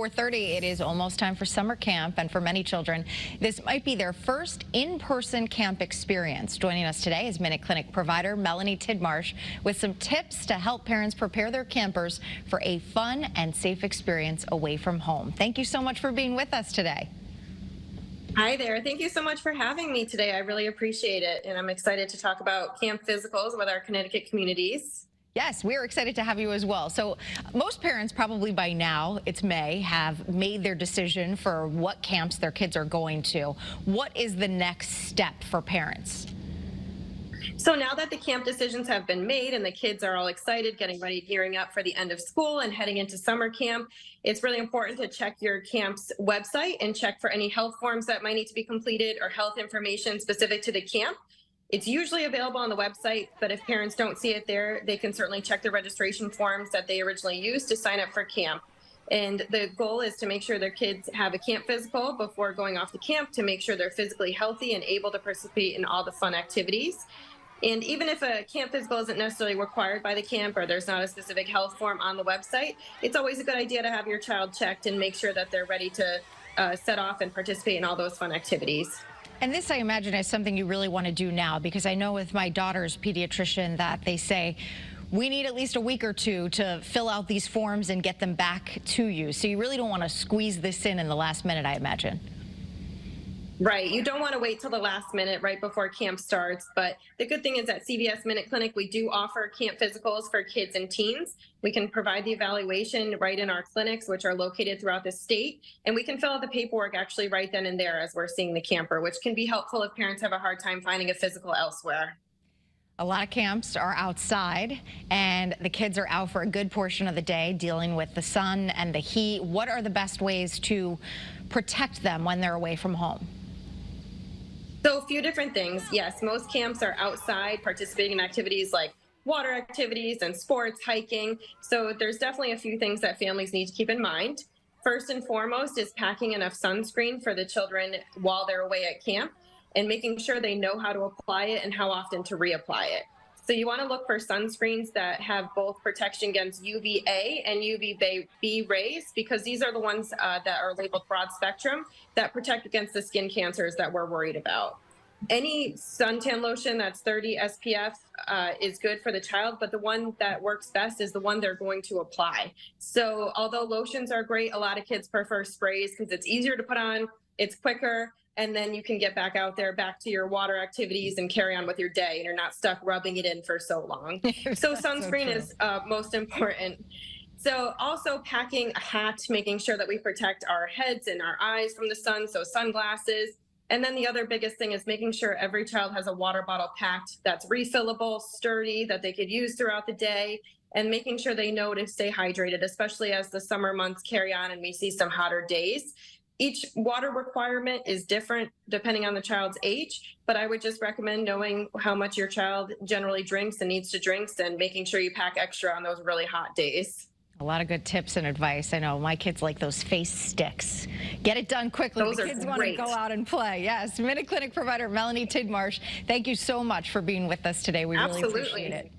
4:30, it is almost time for summer camp, and for many children, this might be their first in-person camp experience. Joining us today is Minuteclinic Provider Melanie Tidmarsh with some tips to help parents prepare their campers for a fun and safe experience away from home. Thank you so much for being with us today. Hi there. Thank you so much for having me today. I really appreciate it, and I'm excited to talk about camp physicals with our Connecticut communities. Yes, we're excited to have you as well. So most parents probably by now, it's May, have made their decision for what camps their kids are going to. What is the next step for parents? So now that the camp decisions have been made and the kids are all excited, getting ready, gearing up for the end of school and heading into summer camp, it's really important to check your camp's website and check for any health forms that might need to be completed or health information specific to the camp. It's usually available on the website, but if parents don't see it there, they can certainly check the registration forms that they originally used to sign up for camp. And the goal is to make sure their kids have a camp physical before going off to camp to make sure they're physically healthy and able to participate in all the fun activities. And even if a camp physical isn't necessarily required by the camp or there's not a specific health form on the website, it's always a good idea to have your child checked and make sure that they're ready to set off and participate in all those fun activities. And this, I imagine, is something you really want to do now, because I know with my daughter's pediatrician that they say, we need at least a week or two to fill out these forms and get them back to you. So you really don't want to squeeze this in the last minute, I imagine. Right. You don't want to wait till the last minute right before camp starts. But the good thing is at CVS Minuteclinic, we do offer camp physicals for kids and teens. We can provide the evaluation right in our clinics, which are located throughout the state. And we can fill out the paperwork actually right then and there as we're seeing the camper, which can be helpful if parents have a hard time finding a physical elsewhere. A lot of camps are outside, and the kids are out for a good portion of the day dealing with the sun and the heat. What are the best ways to protect them when they're away from home? So a few different things. Yes, most camps are outside participating in activities like water activities and sports, hiking. So there's definitely a few things that families need to keep in mind. First and foremost is packing enough sunscreen for the children while they're away at camp and making sure they know how to apply it and how often to reapply it. So you want to look for sunscreens that have both protection against UVA and UVB rays, because these are the ones that are labeled broad spectrum that protect against the skin cancers that we're worried about. Any suntan lotion that's 30 SPF is good for the child, but the one that works best is the one they're going to apply. So although lotions are great, a lot of kids prefer sprays because it's easier to put on, it's quicker, and then you can get back out there, back to your water activities and carry on with your day, and you're not stuck rubbing it in for so long. So sunscreen is most important. So also packing a hat, making sure that we protect our heads and our eyes from the sun, so sunglasses. And then the other biggest thing is making sure every child has a water bottle packed that's refillable, sturdy, that they could use throughout the day, and making sure they know to stay hydrated, especially as the summer months carry on and we see some hotter days. Each water requirement is different depending on the child's age, but I would just recommend knowing how much your child generally drinks and needs to drink and making sure you pack extra on those really hot days. A lot of good tips and advice. I know my kids like those face sticks. Get it done quickly. Those the are kids great. want to go out and play. Yes. Minuteclinic Provider Melanie Tidmarsh, thank you so much for being with us today. We really appreciate it.